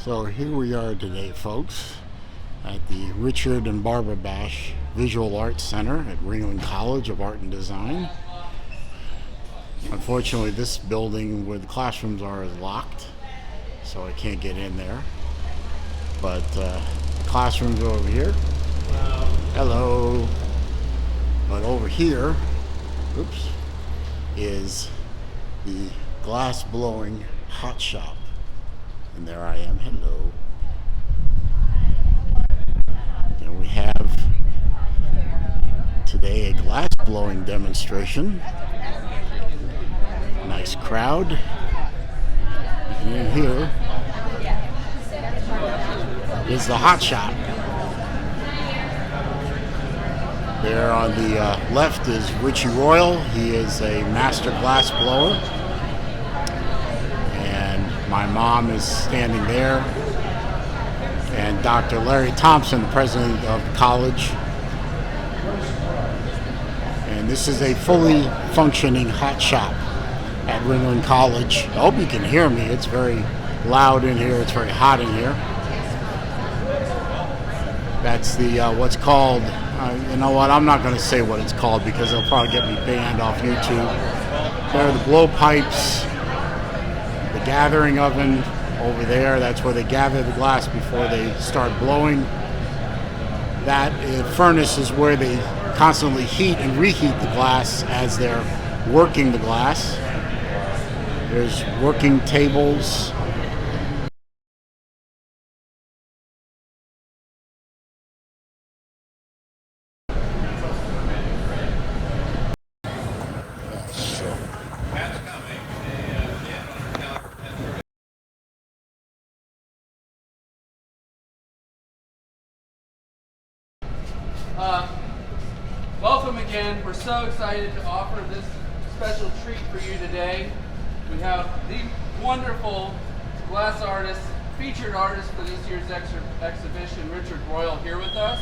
So here we are today, folks, at the Richard and Barbara Basch Visual Arts Center at Ringling College of Art and Design. Unfortunately, this building where the classrooms are is locked, so I can't get in there. But the classrooms are over here. Hello. But over here, oops, is the glass blowing hot shop. And there I am. Hello. And we have today a glass blowing demonstration. Nice crowd. And in here is the hot shop. There on the left is Richie Royal. He is a master glass blower. And my mom is standing there. And Dr. Larry Thompson, the president of the college. And this is a fully functioning hot shop at Ringling College. I hope you can hear me. It's very loud in here. It's very hot in here. That's the what's called, you know what, I'm not going to say what it's called because they'll probably get me banned off YouTube. There are the blow pipes, the gathering oven over there. That's where they gather the glass before they start blowing. That furnace is where they constantly heat and reheat the glass as they're working the glass. There's working tables. Welcome again. We're so excited to offer this special treat for you today. We have the wonderful glass artist, featured artist for this year's exhibition, Richard Royal, here with us.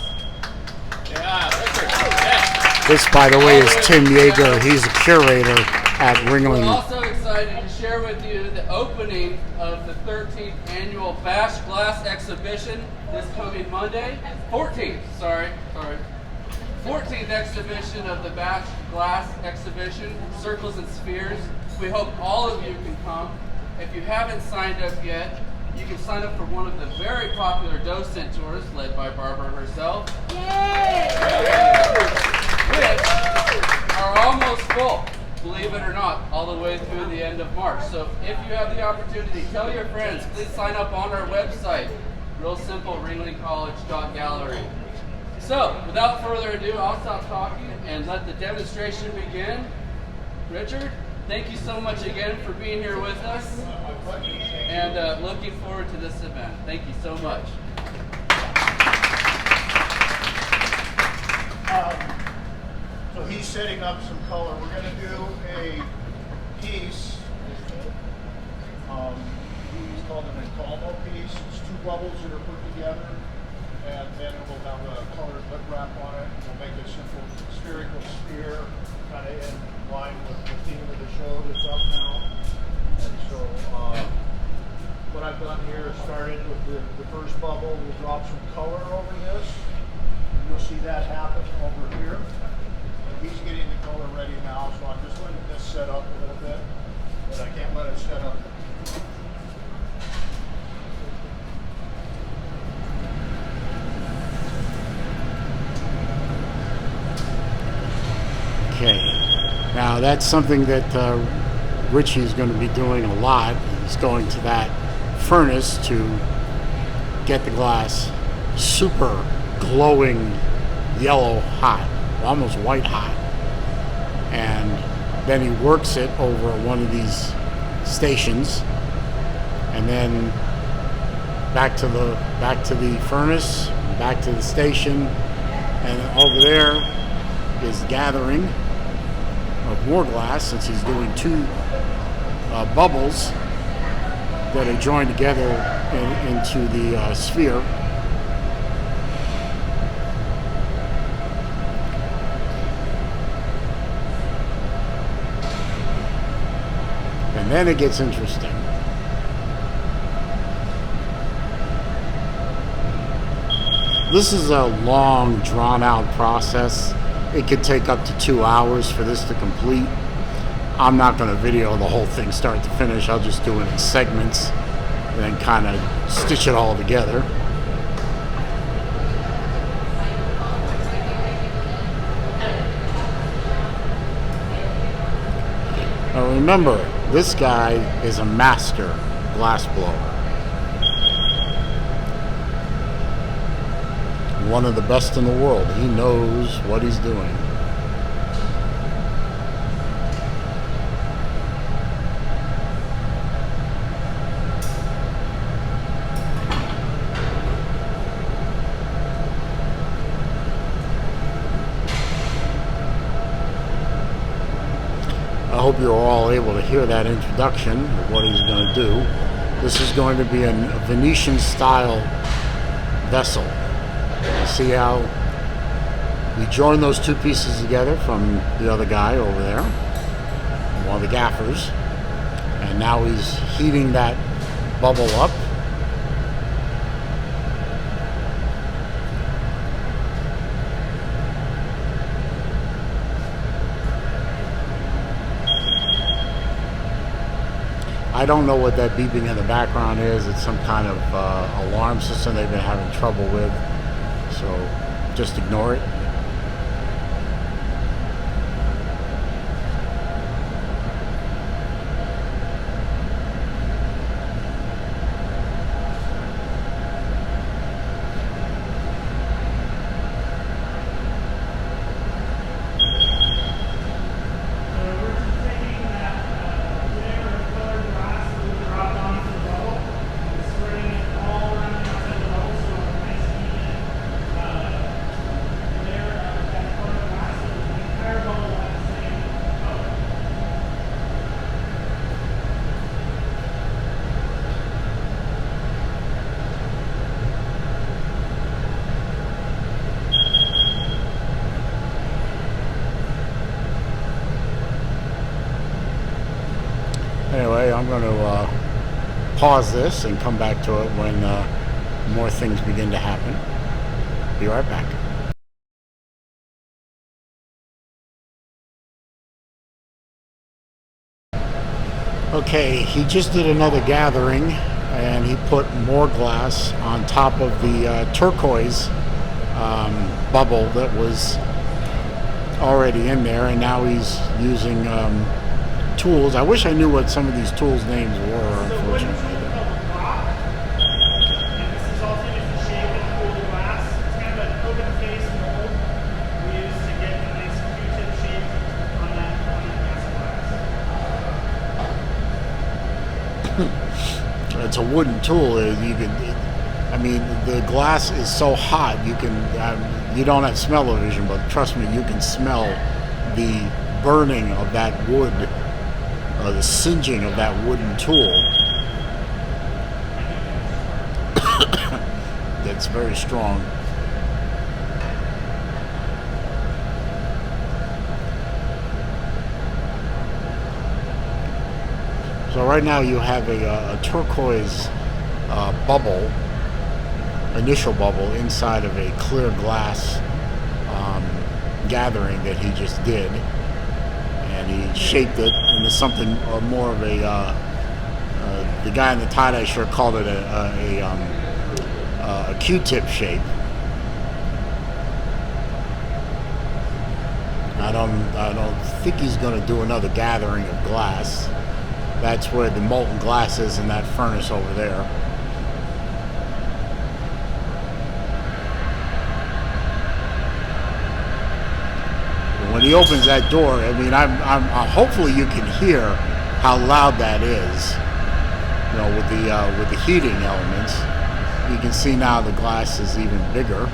Yeah, Richard. Yeah. This, by the way, is Tim Yeager. He's a curator at Ringling. We're also excited to share with you the opening of the 13th annual Basch Glass exhibition this coming Monday. 14th exhibition of the Basch Glass exhibition, Circles and Spheres. We hope all of you can come. If you haven't signed up yet, you can sign up for one of the very popular docent tours led by Barbara herself. Yay! Which are almost full, believe it or not, all the way through the end of March. So if you have the opportunity, tell your friends, please sign up on our website. Real simple, ringlingcollege.gallery. So, without further ado, I'll stop talking and let the demonstration begin. Richard, thank you so much again for being here with us, and looking forward to this event. Thank you so much. So he's setting up some color. We're going to do a piece. He's called an encalmo piece. It's two bubbles that are put together, and then we'll have a colored lip wrap on it. We'll make a simple spherical sphere, kind of in line with the theme of the show that's up now. And so what I've done here is started with the first bubble. We'll drop some color over this. You'll see that happen over here. And he's getting the color ready now, so I'm just letting this set up a little bit, but I can't let it set up. Okay, now that's something that Richie is going to be doing a lot. He's going to that furnace to get the glass super glowing yellow hot, almost white hot, and then he works it over one of these stations, and then back to the furnace, back to the station, and over there is gathering of more glass, since he's doing two bubbles that are joined together into the sphere. And then it gets interesting. This is a long, drawn-out process. It could take up to 2 hours for this to complete. I'm not going to video the whole thing start to finish. I'll just do it in segments and then kind of stitch it all together. Now remember, this guy is a master glass blower. One of the best in the world. He knows what he's doing. I hope you're all able to hear that introduction of what he's going to do. This is going to be a Venetian style vessel. You see how we join those two pieces together from the other guy over there, one of the gaffers, and now he's heating that bubble up. I don't know what that beeping in the background is. It's some kind of alarm system they've been having trouble with. So just ignore it. Anyway, I'm going to pause this and come back to it when more things begin to happen. Be right back. Okay, he just did another gathering and he put more glass on top of the turquoise bubble that was already in there, and now he's using tools. I wish I knew what some of these tools names were, unfortunately. It's a wooden tool. You can, I mean, the glass is so hot. You can, you don't have smell-o-vision, but trust me, you can smell the burning of that wood, the singeing of that wooden tool. That's very strong. So right now you have a turquoise bubble, initial bubble, inside of a clear glass gathering that he just did, and he shaped it into something more of a. The guy in the tie-dye shirt called it a Q-tip shape. I don't think he's going to do another gathering of glass. That's where the molten glass is, in that furnace over there. When he opens that door, I mean, I'm hopefully you can hear how loud that is. You know, with the heating elements, you can see now the glass is even bigger.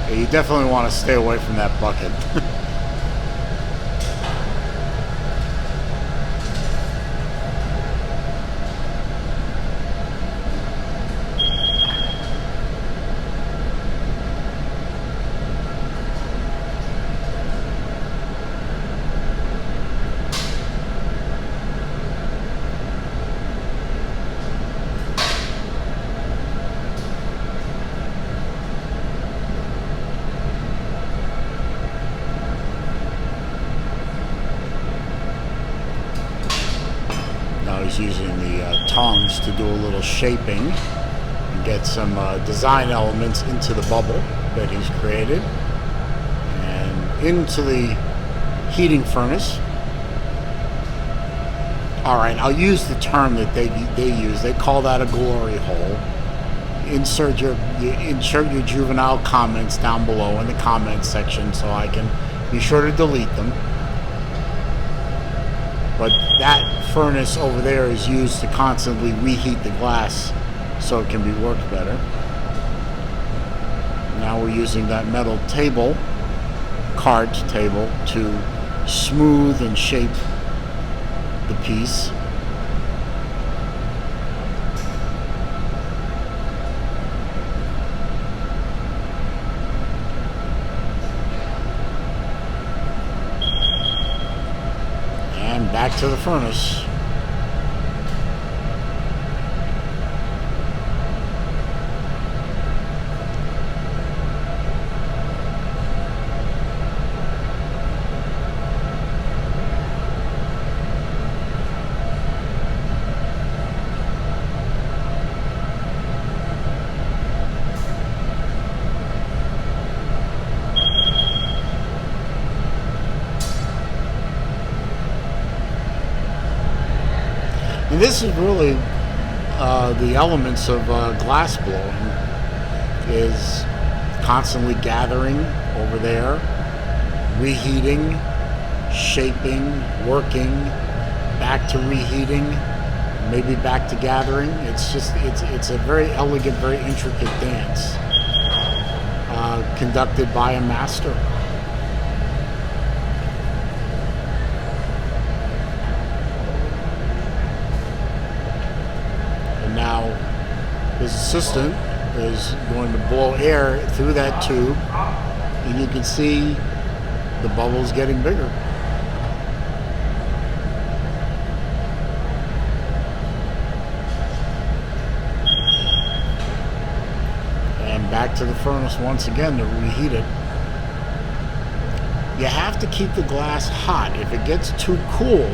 Yeah, you definitely want to stay away from that bucket. tongs to do a little shaping and get some design elements into the bubble that he's created and into the heating furnace. Alright, I'll use the term that they use. They call that a glory hole. Insert your juvenile comments down below in the comments section so I can be sure to delete them. But that furnace over there is used to constantly reheat the glass so it can be worked better. Now we're using that metal table, card table, to smooth and shape the piece. And back to the furnace. And this is really the elements of glass blowing, is constantly gathering over there, reheating, shaping, working, back to reheating, maybe back to gathering. It's a very elegant, very intricate dance conducted by a master. Now his assistant is going to blow air through that tube, and you can see the bubbles getting bigger. And back to the furnace once again to reheat it. You have to keep the glass hot. If it gets too cool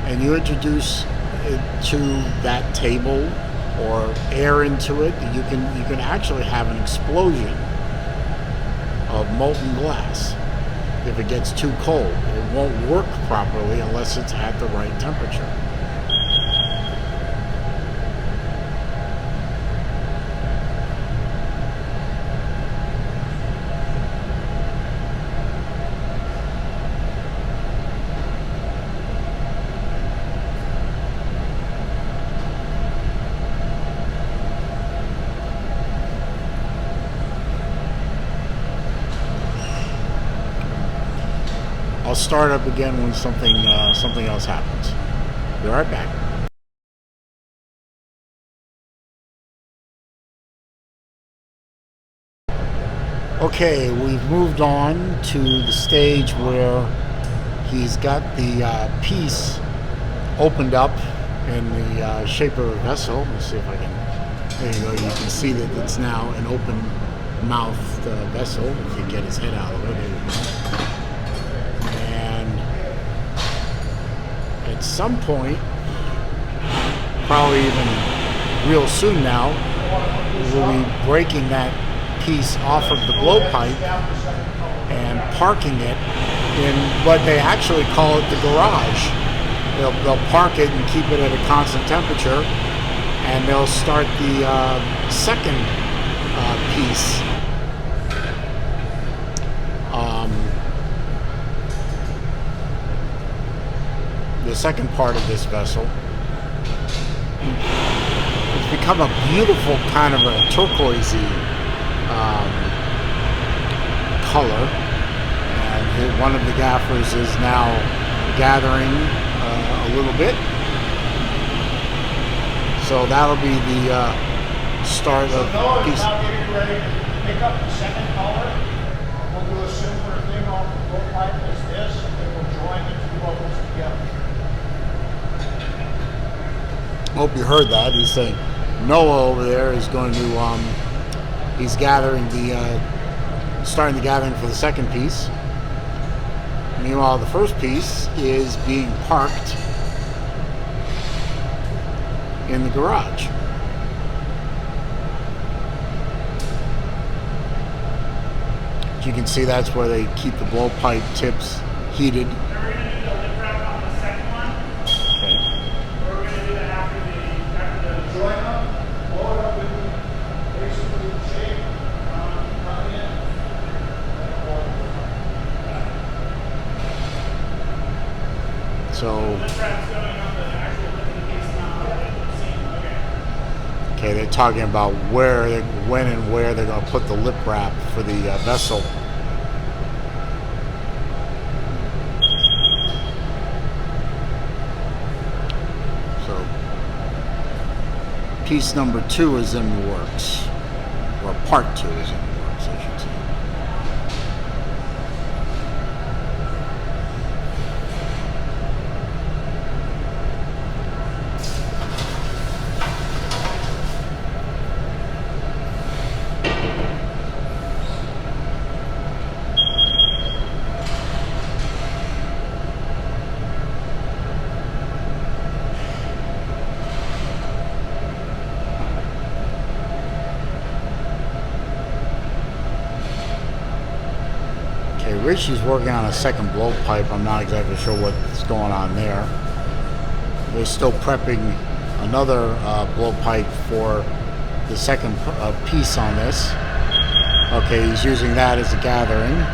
and you introduce to that table or air into it, you can actually have an explosion of molten glass. If it gets too cold, it won't work properly unless it's at the right temperature. I'll start up again when something else happens. Be right back. Okay, we've moved on to the stage where he's got the piece opened up in the shape of a vessel. Let's see if I can. There you go. You can see that it's now an open-mouthed vessel. If you get his head out of it. There you go. At some point, probably even real soon now, we'll be breaking that piece off of the blowpipe and parking it in what they actually call it the garage. They'll park it and keep it at a constant temperature, and they'll start the second piece. The second part of this vessel. It's become a beautiful kind of a turquoisey color, and one of the gaffers is now gathering a little bit. So that'll be the start of piece. Now getting ready to pick up the second color. We'll do a similar thing on the blowpipe as this, and then we'll join the two bubbles together. Hope you heard that. He's saying Noah over there is going to he's gathering starting the gathering for the second piece. Meanwhile, the first piece is being parked in the garage. As you can see, that's where they keep the blowpipe tips heated. We're going to do the lip wrap on the second one. Okay. Or we're going to do that after the Join up, blow it up with basically the shape, come in, and blow it. So, lip wrap's going on the actual lip of the piece, not the seam. Okay. okay, they're talking about where, when and where they're going to put the lip wrap for the vessel. So, piece number 2 is in the works, or part 2 is in the works, I should say. Okay, Richie's working on a second blowpipe. I'm not exactly sure what's going on there. They're still prepping another blowpipe for the second piece on this. Okay, he's using that as a gathering.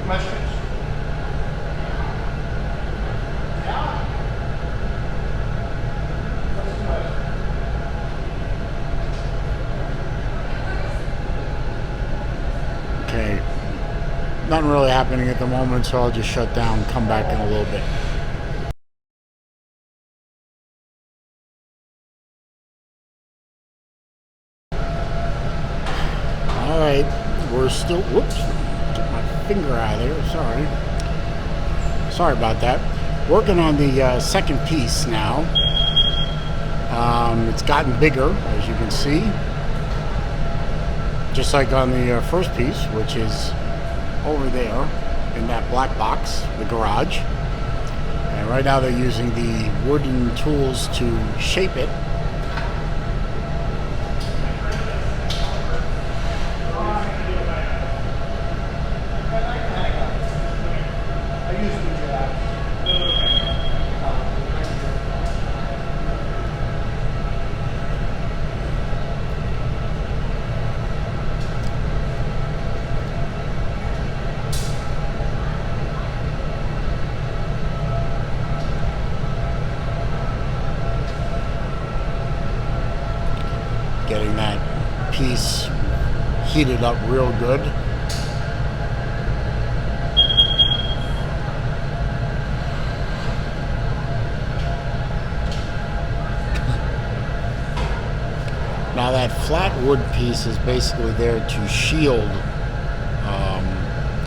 Questions? Yeah. What's the question? Okay, nothing really happening at the moment, so I'll just shut down, come back in a little bit. All right, we're still, whoops, took my finger out of there, sorry about that. Working on the second piece now. It's gotten bigger, as you can see, just like on the first piece, which is over there in that black box, the garage. And right now they're using the wooden tools to shape it. Getting that piece heated up real good. Now that flat wood piece is basically there to shield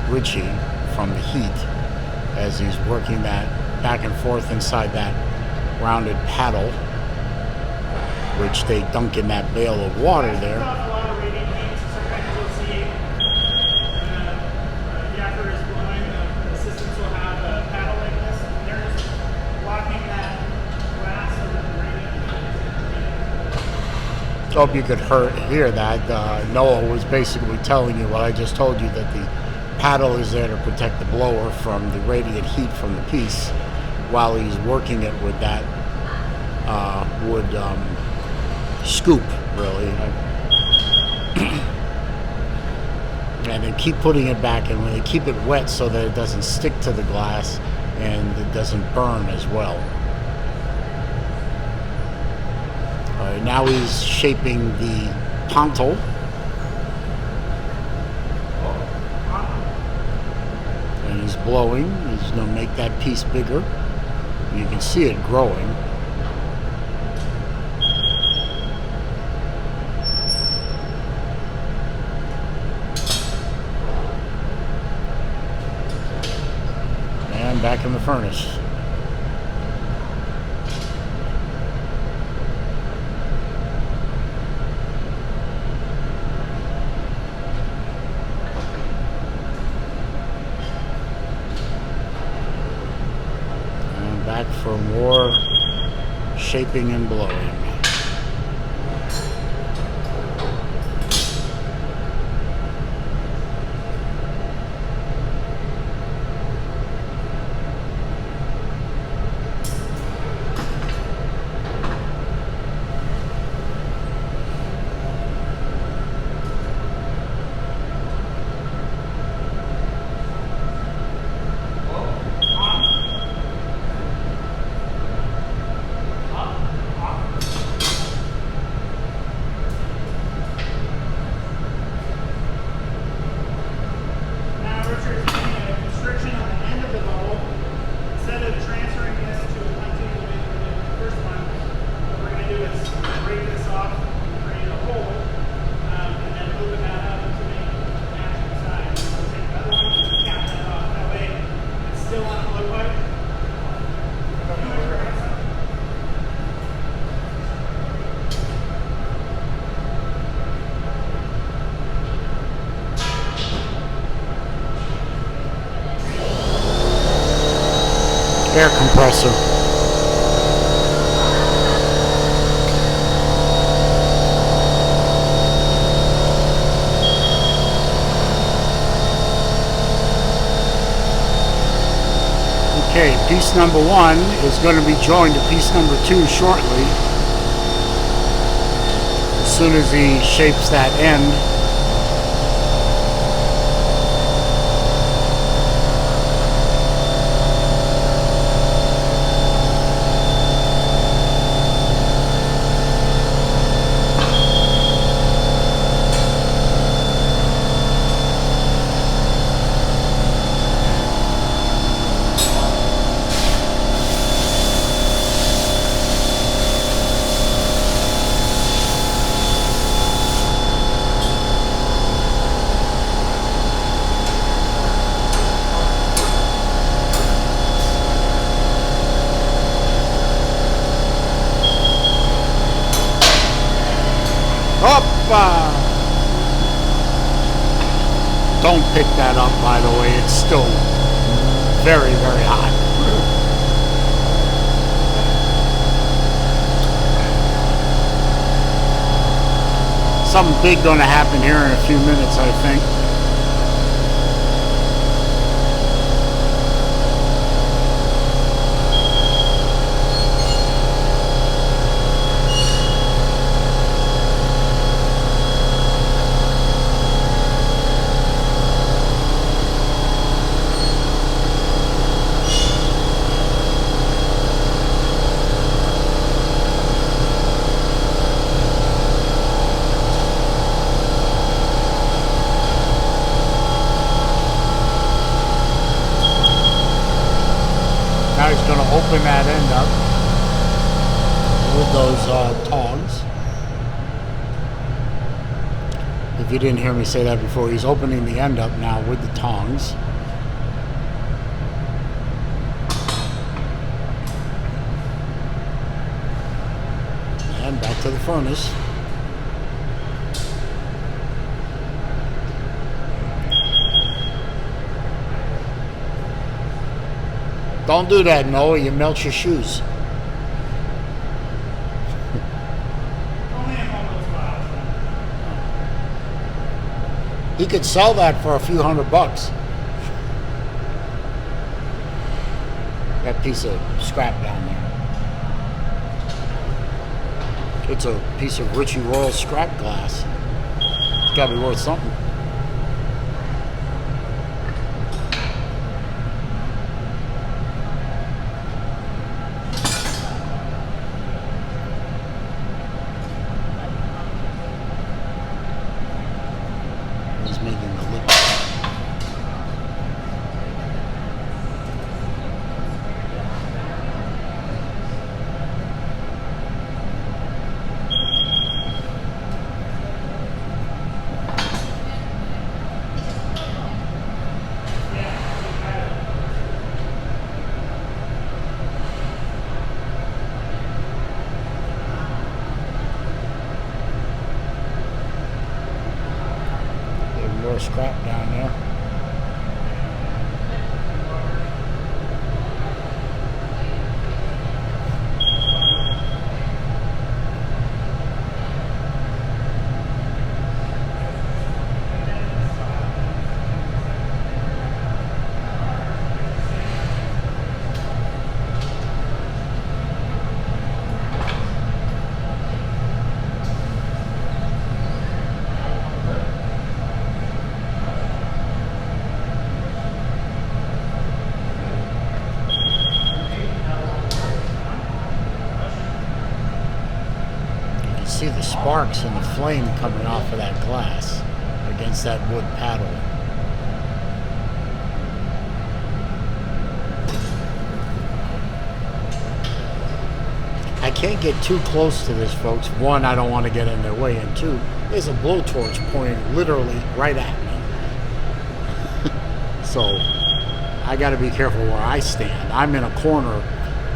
Richie from the heat as he's working that back and forth inside that rounded paddle, which they dunk in that bale of water there. A lot of radiant heat, so sometimes you'll see the Hope you could hear that. Noah was basically telling you what I just told you, that the paddle is there to protect the blower from the radiant heat from the piece while he's working it with that wood scoop, really. And then keep putting it back, and when they keep it wet so that it doesn't stick to the glass and it doesn't burn as well. All right, now he's shaping the pontal. And he's blowing. He's going to make that piece bigger. You can see it growing. And back in the furnace. Back for more shaping and blowing. Air compressor. Okay, piece number 1 is going to be joined to piece number 2 shortly. As soon as he shapes that end. Don't pick that up, by the way. It's still very, very hot. Something big going to happen here in a few minutes, I think. He's going to open that end up with those tongs. If you didn't hear me say that before, he's opening the end up now with the tongs. And back to the furnace. Don't do that, Noah. You melt your shoes. Only in one of those spots. He could sell that for a few $100. That piece of scrap down there. It's a piece of Richie Royal scrap glass. It's got to be worth something. He's making the lip. More scrap down there. See the sparks and the flame coming off of that glass against that wood paddle. I can't get too close to this, folks. One, I don't want to get in their way, and two, there's a blowtorch pointing literally right at me. So I got to be careful where I stand. I'm in a corner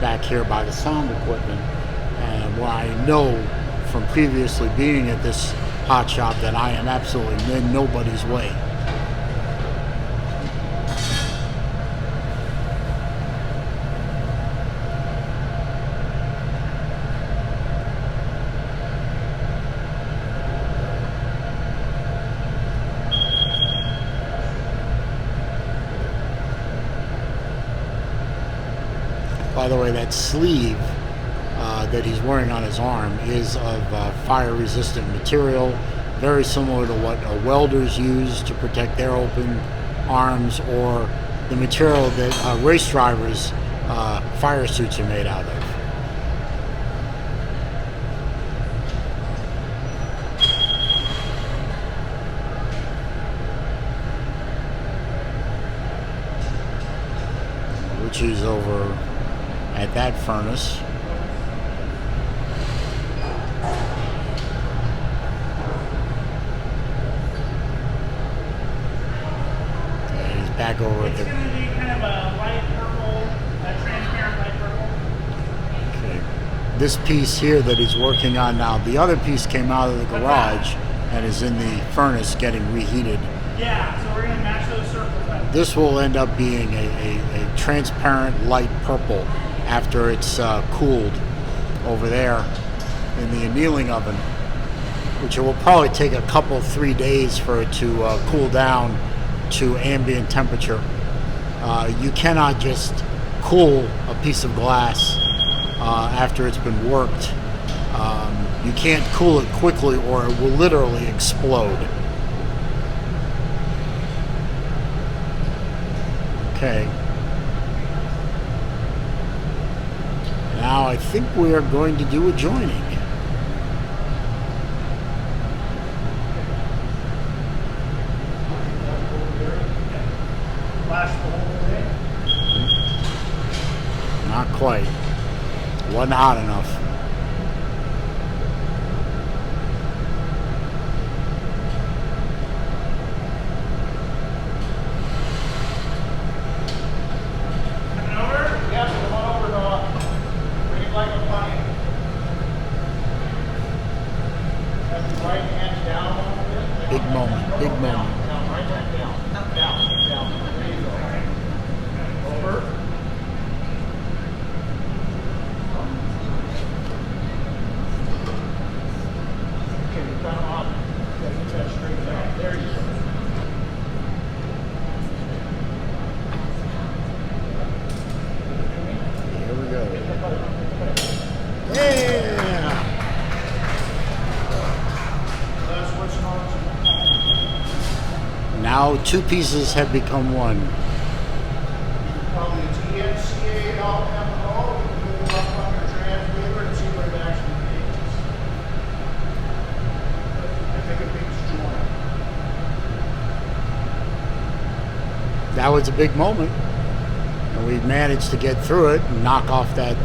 back here by the sound equipment, and where I know from previously being at this hot shop that I am absolutely in nobody's way. By the way, that sleeve that he's wearing on his arm is of fire-resistant material, very similar to what welders use to protect their open arms, or the material that race drivers' fire suits are made out of. Richie's over at that furnace. Back over It's at the. going to be kind of a light purple, a transparent light purple. Okay. This piece here that he's working on now, the other piece came out of the garage and is in the furnace getting reheated. Yeah, so we're going to match those circles up. This will end up being a transparent light purple after it's cooled over there in the annealing oven, which it will probably take a couple, 3 days for it to cool down to ambient temperature. You cannot just cool a piece of glass after it's been worked. You can't cool it quickly or it will literally explode. Okay. Now I think we are going to do a joining. Not quite. Wasn't hot enough. Coming over? Yes, come on over, Noah. Bring it like a bunny. Have your right hand down a little bit. Big moment, big moment. Down, right hand down. Down. There you go. Over. Now 2 pieces have become one. Probably a TNCA out MO, you can move up on your transmitter and see where it actually means. I think it means join. That was a big moment. And we managed to get through it and knock off that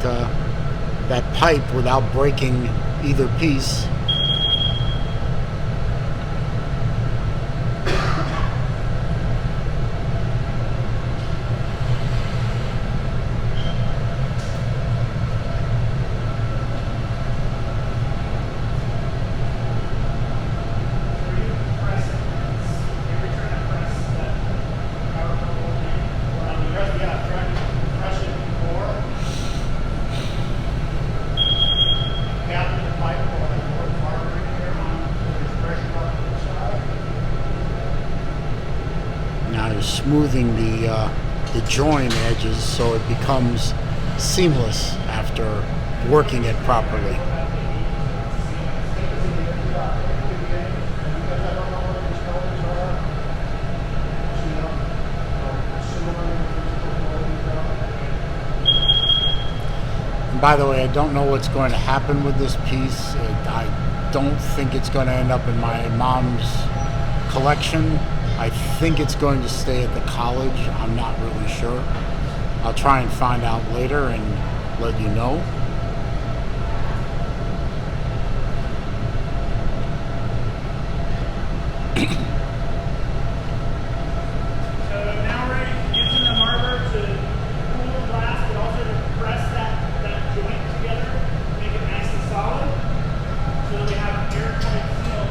pipe without breaking either piece. Smoothing the join edges so it becomes seamless after working it properly. And by the way, I don't know what's going to happen with this piece. I don't think it's going to end up in my mom's collection. I think it's going to stay at the college. I'm not really sure. I'll try and find out later and let you know. So now we're using the marker to cool the glass, but also to press that joint together, make it nice and solid, so that we have an airtight seal.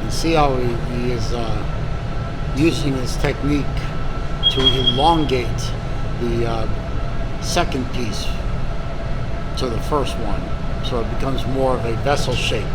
See how he is using this technique to elongate the second piece to the first one, so it becomes more of a vessel shape.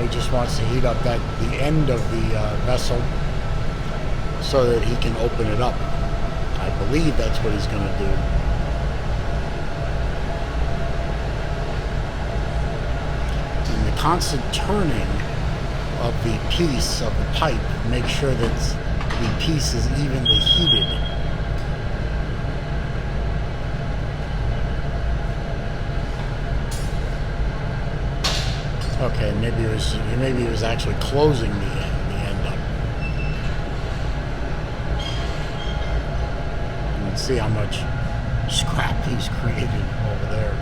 He just wants to heat up the end of the vessel so that he can open it up. I believe that's what he's going to do. And the constant turning of the piece of the pipe makes sure that the piece is evenly heated. Okay, maybe he was actually closing the end up. You can see how much scrap he's created over there.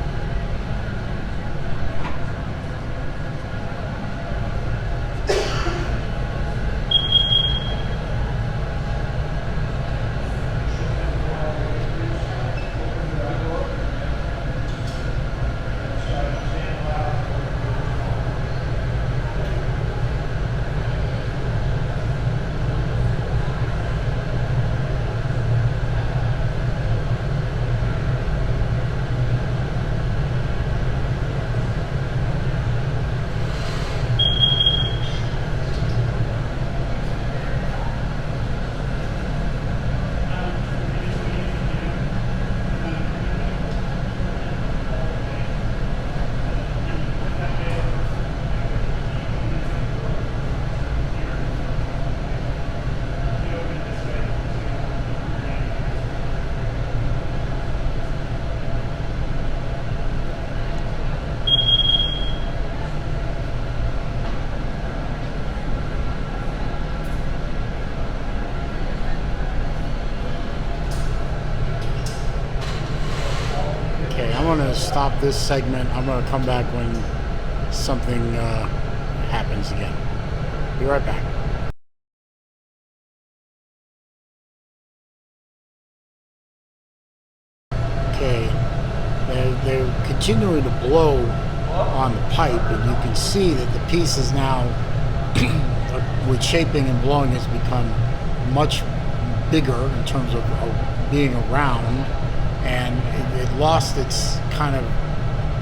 to stop this segment. I'm going to come back when something happens again. Be right back. Okay, they're continuing to blow on the pipe, and you can see that the piece is now, with shaping and blowing, has become much bigger in terms of being around, and it lost its kind of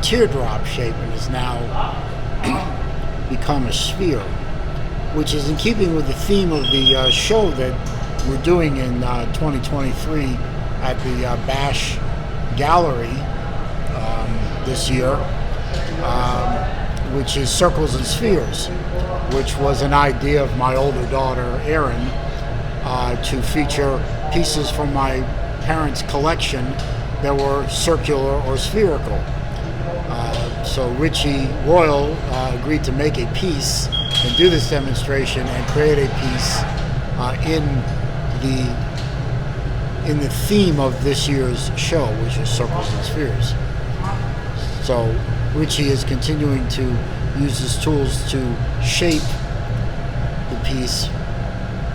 teardrop shape and is now become a sphere, which is in keeping with the theme of the show that we're doing in 2023 at the Basch Gallery this year, which is Circles and Spheres, which was an idea of my older daughter, Erin, to feature pieces from my parents' collection that were circular or spherical. So Richie Royal agreed to make a piece and do this demonstration and create a piece in the theme of this year's show, which is Circles and Spheres. So Richie is continuing to use his tools to shape the piece,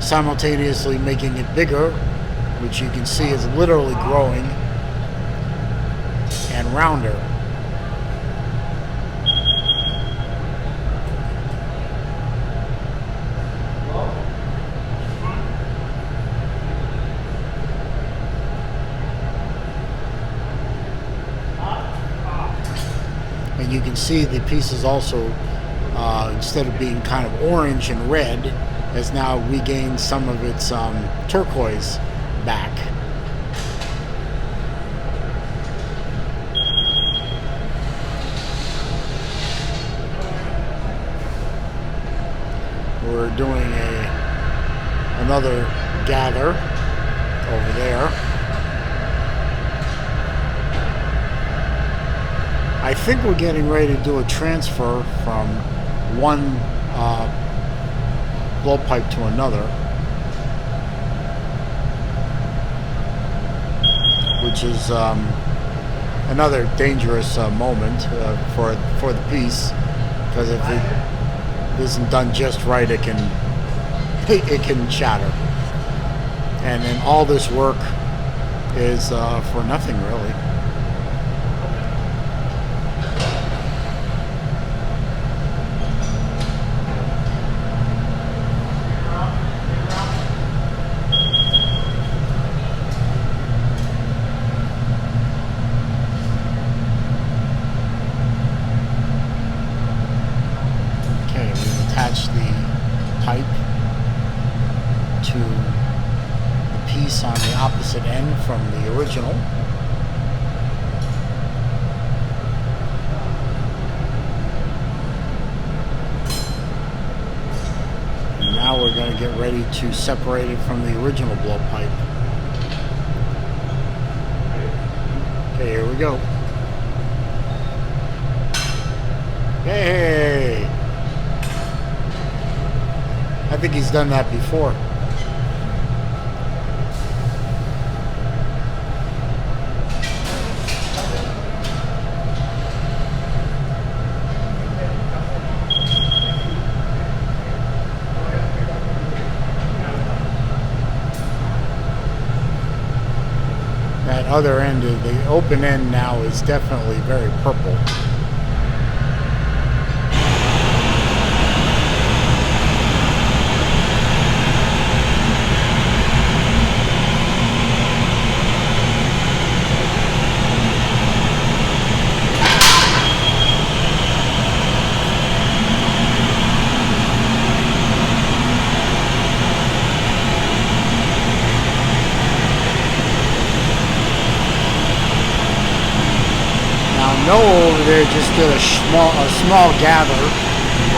simultaneously making it bigger, which you can see is literally growing, and rounder. And you can see the piece is also, instead of being kind of orange and red, has now regained some of its turquoise back. We're doing another gather over there. I think we're getting ready to do a transfer from one blowpipe to another, which is another dangerous moment for the piece, because if it isn't done just right, it can shatter. And then all this work is for nothing, really. The pipe to the piece on the opposite end from the original. And now we're going to get ready to separate it from the original blowpipe. Okay, here we go. Hey! I think he's done that before. That other end, the open end now, is definitely very purple. Noah over there just did a small gather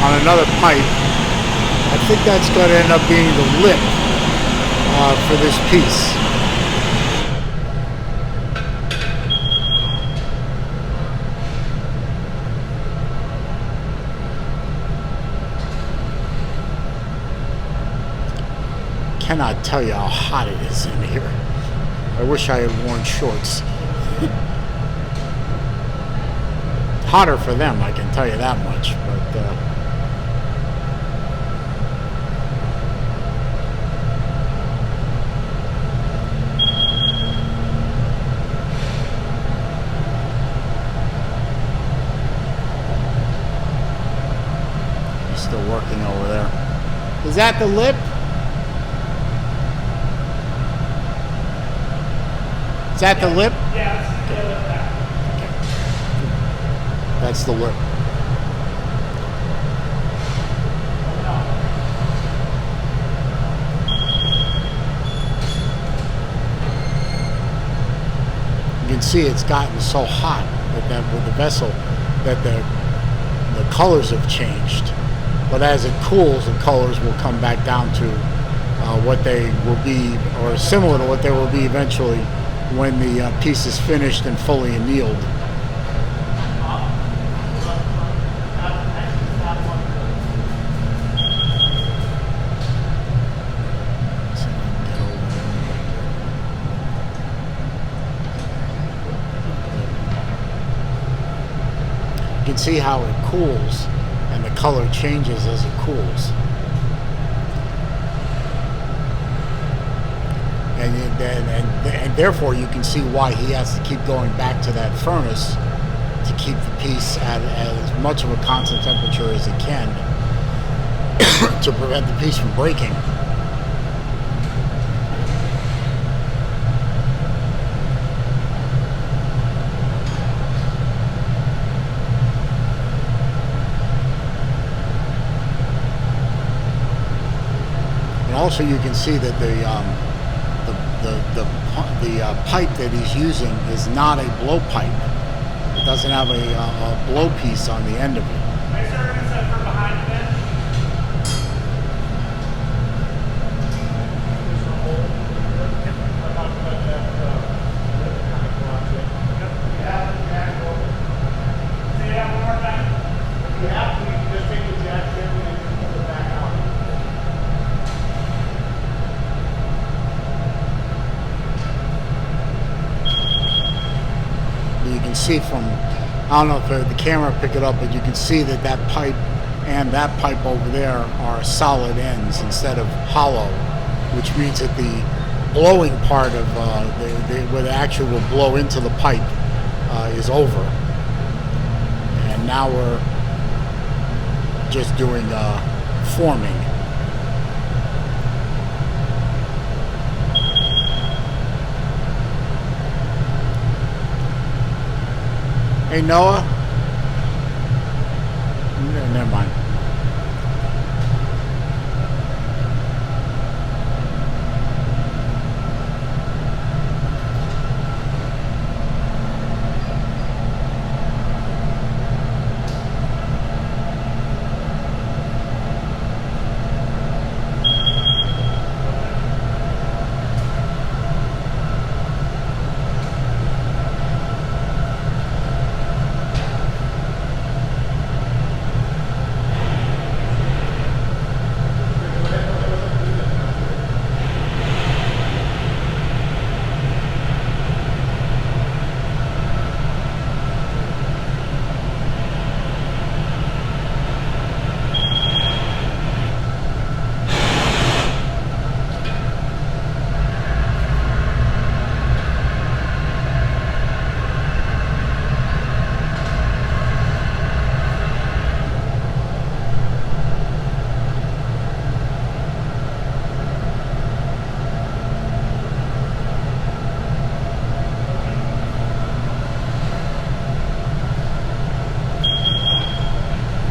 on another pipe. I think that's going to end up being the lip for this piece. Cannot tell you how hot it is in here. I wish I had worn shorts. hotter for them, I can tell you that much. But he's still working over there. Is that the lip? Is that the lip? Yeah, that's the lip back. That's the lip. You can see it's gotten so hot with the vessel that the colors have changed. But as it cools, the colors will come back down to what they will be, or similar to what they will be eventually when the piece is finished and fully annealed. You can see how it cools and the color changes as it cools. And therefore you can see why he has to keep going back to that furnace to keep the piece at as much of a constant temperature as he can to prevent the piece from breaking. And also you can see that the pipe that he's using is not a blow pipe. It doesn't have a blow piece on the end of it. Are you starting to set for behind the bench? There's a hole I talked about that lip kind of blocks it. You have the jack over. Say that one more time. If you have to, you can just take the jack gently and just pull it back out. You can see from, I don't know if the camera picked it up, but you can see that that pipe and that pipe over there are solid ends instead of hollow, which means that the blowing part of where the actual will blow into the pipe is over. And now we're just doing forming. Hey Noah. Never mind.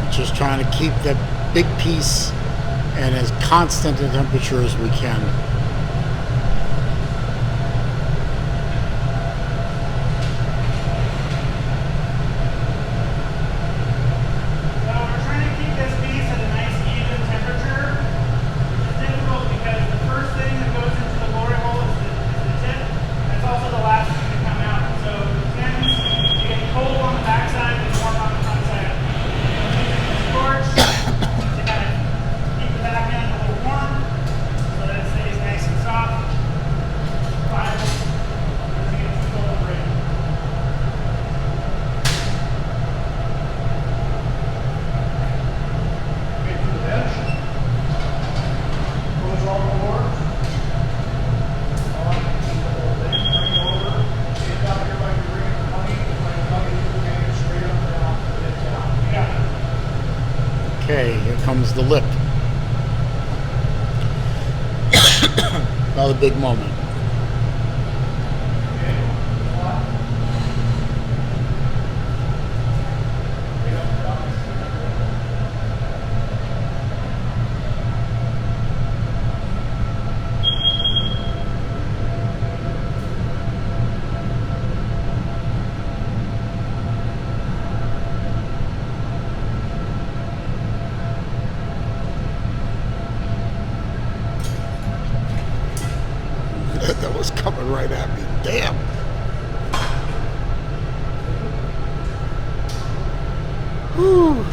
Just trying to keep the big piece at as constant a temperature as we can. So we're trying to keep this piece at a nice even temperature, which is difficult because the first thing that goes into the glory hole is the tip. That's also the last thing to come out. So it tends to get cold on the backside and warm on the front side. Torch to kind of keep the back end a little warm so that it stays nice Okay, here comes the lip. Another big moment. That was coming right at me. Damn. Whew.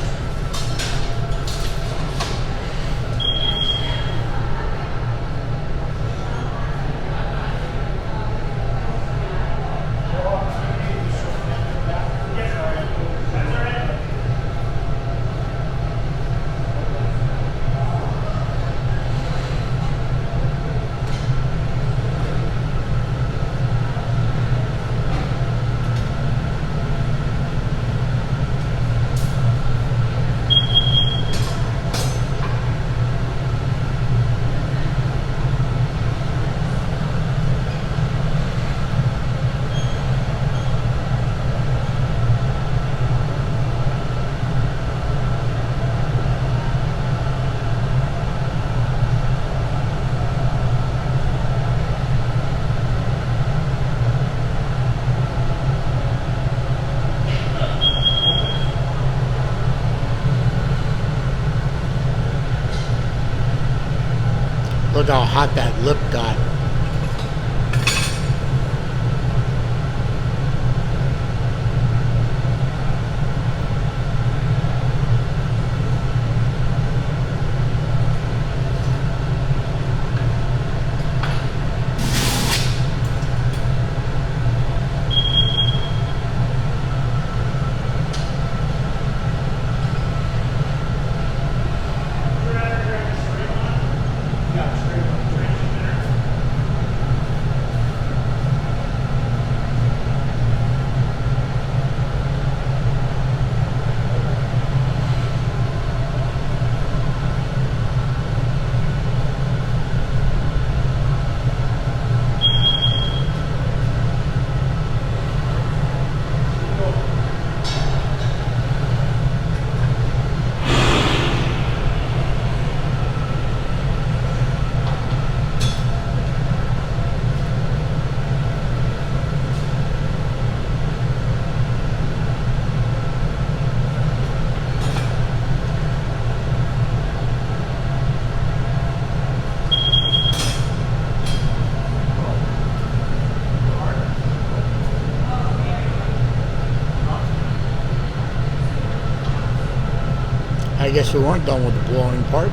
Look how hot that lip got. I guess we weren't done with the blowing part.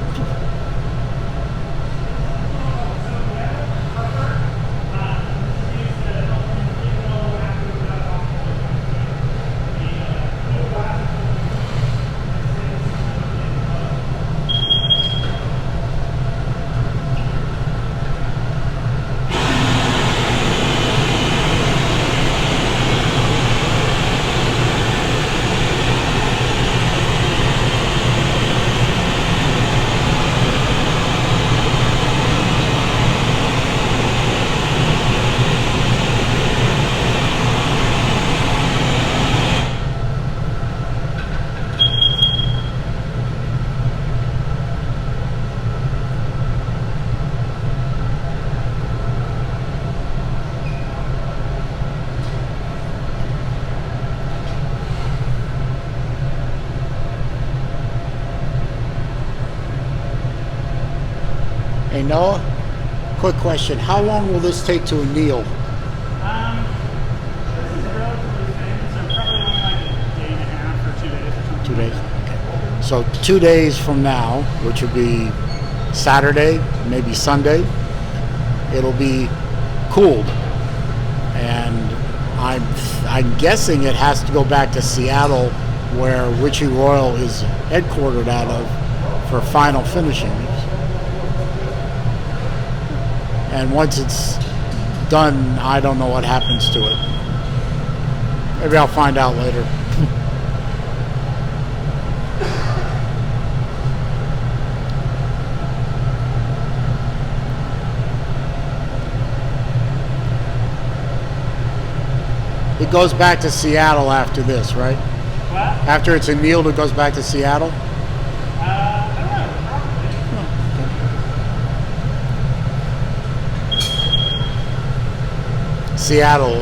Hey Noah, quick question. How long will this take to anneal? This is relatively thin, so probably only like a day and a half or 2 days or something. 2 days? Okay. So 2 days from now, which would be Saturday, maybe Sunday, it'll be cooled. And I'm guessing it has to go back to Seattle, where Richie Royal is headquartered out of, for final finishing. And once it's done, I don't know what happens to it. Maybe I'll find out later. it goes back to Seattle after this, right? What? After it's annealed, it goes back to Seattle? I don't know. Probably. Seattle,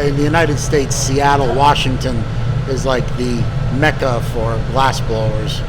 in the United States, Seattle, Washington is like the mecca for glass blowers.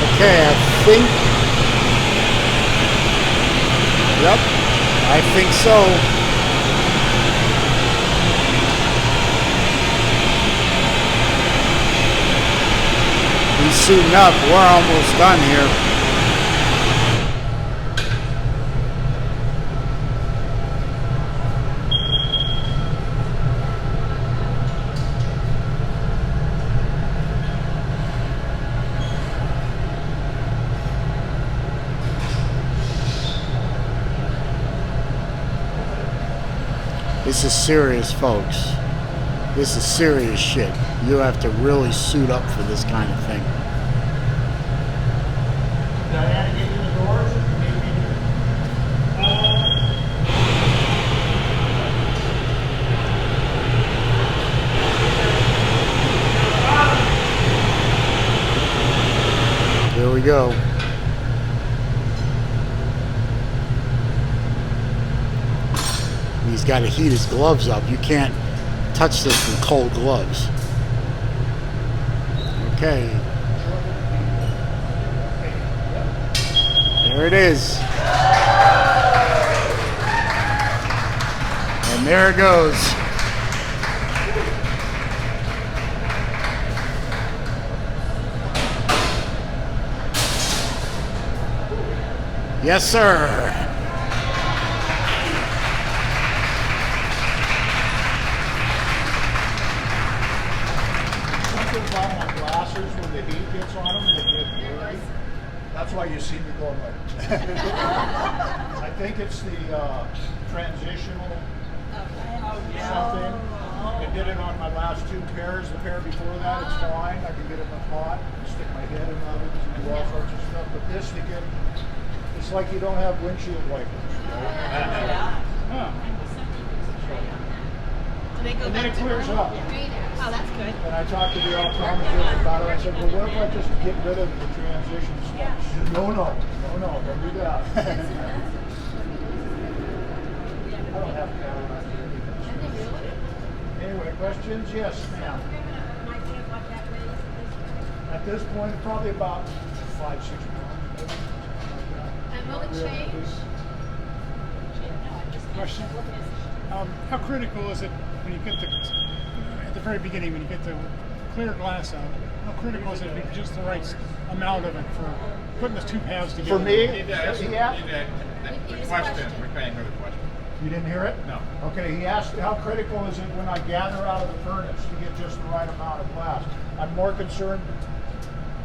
Okay, I think so. He's suiting up. We're almost done here. This is serious, folks. This is serious shit. You have to really suit up for this kind of thing. Diana, get in the doors. Here we go. He's got to heat his gloves up. You can't touch this with cold gloves. Okay. There it is. And there it goes. Yes, sir. About my glasses, when the heat gets on them, they get blurry. That's why you see me going like I think it's the transitional something. I did it on my last two pairs. The pair before that, it's fine. I can get it in the pot, stick my head in others, and do all sorts of stuff. But this, it's like you don't have windshield wipers. Right? Huh. And then it clears up. Oh, that's good. And I talked to the optometrist about it. I said, well, what if I just get rid of the transition stuff? She said, no, don't do that. I don't have to have it. Anyway, questions? Yes, ma'am. At this point, probably about 5, 6 pounds. Maybe, something like that. And will it Not real change? heavy. Question. How critical is it when you get at the very beginning, when you get the clear glass out, how critical is it to be just the right amount of it for putting the two halves together? For me, The question, we're trying to hear the question. you didn't hear it? No. Okay, he asked how critical is it when I gather out of the furnace to get just the right amount of glass. I'm more concerned,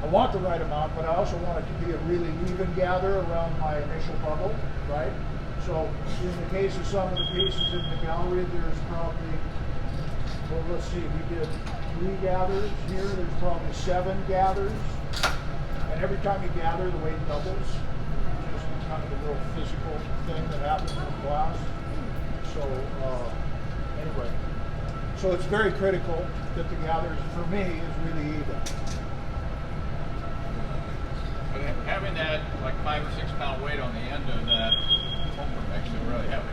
I want the right amount, but I also want it to be a really even gather around my initial bubble, right? So in the case of some of the pieces in the gallery, there's probably, well, let's see, we did 3 gathers here, there's probably 7 gathers. And every time you gather, the weight doubles. Just kind of a little physical thing that happens with glass. So anyway, so it's very critical that the gathers, for me, is really even. But having that like 5 or 6 pound weight on the end of that fulcrum makes it really heavy.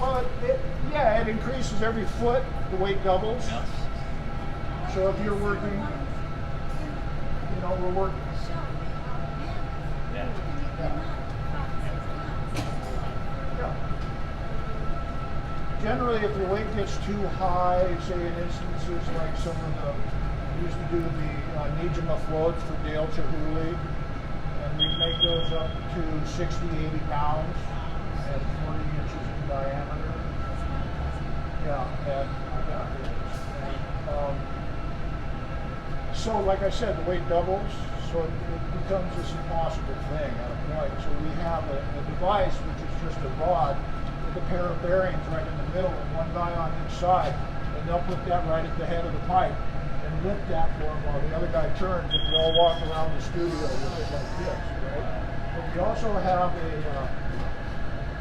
Well, it increases every foot, the weight doubles. Yeah. So if you're working, we're working. Yeah. Yeah. Generally, if the weight gets too high, say in instances like some of the, we used to do the Nijima floats for Dale Chihuly, and we make those up to 60, 80 pounds and 40 inches in diameter. Yeah, and I got this. So like I said, the weight doubles, so it becomes this impossible thing at a point. So we have a device which is just a rod with a pair of bearings right in the middle and one guy on each side, and they'll put that right at the head of the pipe and lift that for him while the other guy turns, and we all walk around the studio with it like this, right? But we also have a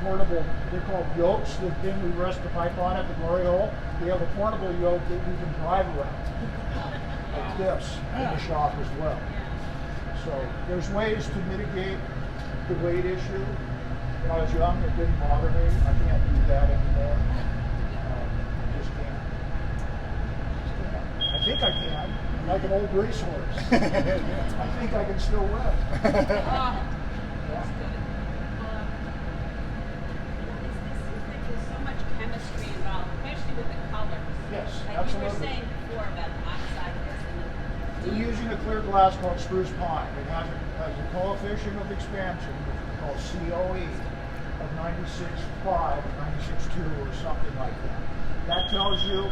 portable, they're called yokes, the thing we rest the pipe on at the glory hole. We have a portable yoke that we can drive around. Like this in the shop as well. So there's ways to mitigate the weight issue. When I was young, it didn't bother me. I can't do that anymore. I just can't. I think I can. I'm like an old racehorse. I think I can still win. Yeah. There's so much chemistry involved, especially with the colors. Yes, Like absolutely. you were saying before about the oxide of this and the We're using a clear glass called spruce pine. It has a coefficient of expansion called COE of 96.5 or 96.2 or something like that. That tells you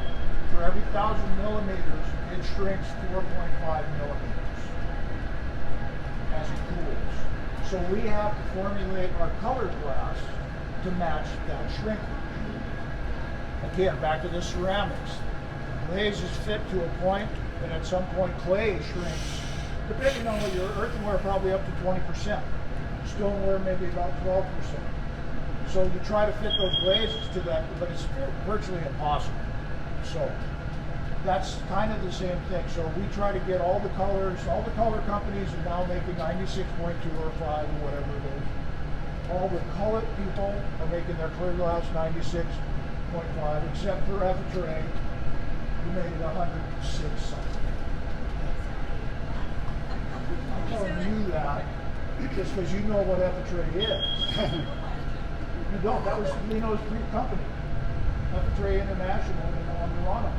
for every 1,000 millimeters, it shrinks 4.5 millimeters as it cools. So we have to formulate our colored glass to match that shrinkage. Again, back to the ceramics. Glaze is fit to a point, and at some point clay shrinks, depending on what your earthenware, probably up to 20%. Stoneware maybe about 12%. So you try to fit those glazes to that, but it's virtually impossible. So that's kind of the same thing. So we try to get all the colors, all the color companies are now making 96.2 or 5 or whatever it is. All the color people are making their clear glass 96.5, except for Eventual, who made it 106 something. I'm telling you that just because you know what Eventual is. You don't. That was Lino's company, Eventual International in Toronto.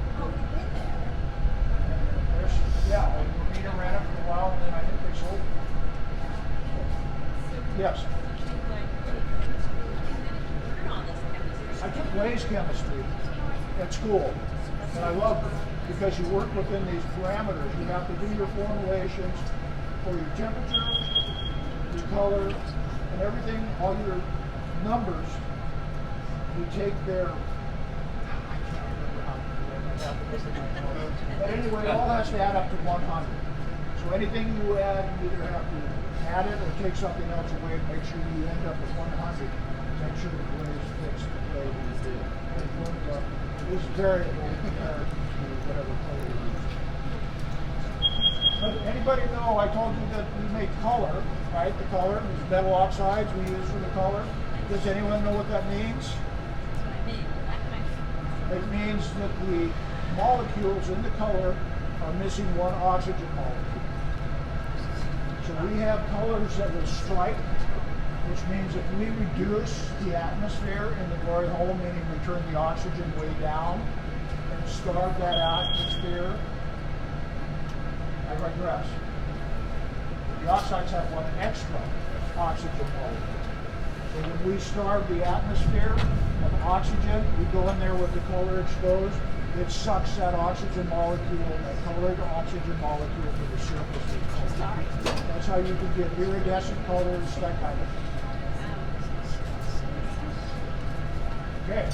Yeah, Rita ran it for a while, and then I think they sold it. Yes. I took glaze chemistry at school, and I loved it because you work within these parameters. You have to do your formulations for your temperature, your color, and everything, all your numbers. You take their, I can't remember how to do it. I have to look at my phone. But anyway, it all has to add up to 100. So anything you add, you either have to add it or take something else away and make sure you end up with 100. Make sure the glaze fits the clay that you did. And it goes up. It is variable compared to whatever clay you use. But anybody know, I told you that we make color, right? The color, these metal oxides we use for the color. Does anyone know what that means? It means that the molecules in the color are missing one oxygen molecule. So we have colors that will strike, which means if we reduce the atmosphere in the glory hole, meaning we turn the oxygen way down and starve that atmosphere, I digress. The oxides have one extra oxygen molecule. So when we starve the atmosphere of oxygen, we go in there with the color exposed, it sucks that oxygen molecule, that colored oxygen molecule to the surface of the color. That's how you can get iridescent colors, that kind of thing. Okay.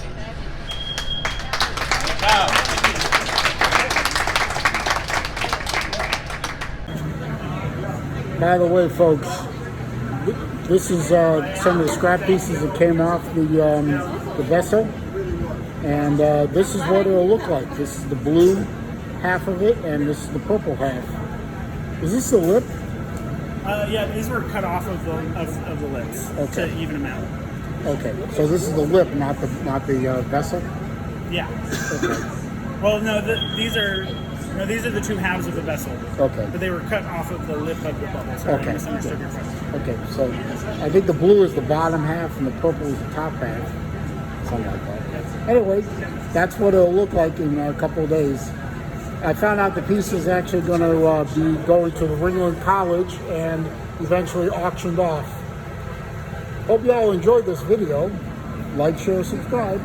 By the way, folks, this is some of the scrap pieces that came off the vessel, and this is what it'll look like. This is the blue half of it, and this is the purple half. Is this the lip? Yeah, these were cut off of the lips to even them out. Okay, so this is the lip, not the vessel. Yeah. Okay. Well, no, these are the two halves of the vessel. Okay. But they were cut off of the lip of the bubble. Sorry, I misunderstood your question. Okay, so I think the blue is the bottom half and the purple is the top half, something like that. Anyway, that's what it'll look like in a couple of days. I found out the piece is actually going to be going to the Ringling College and eventually auctioned off. Hope you all enjoyed this video. Like, share, subscribe.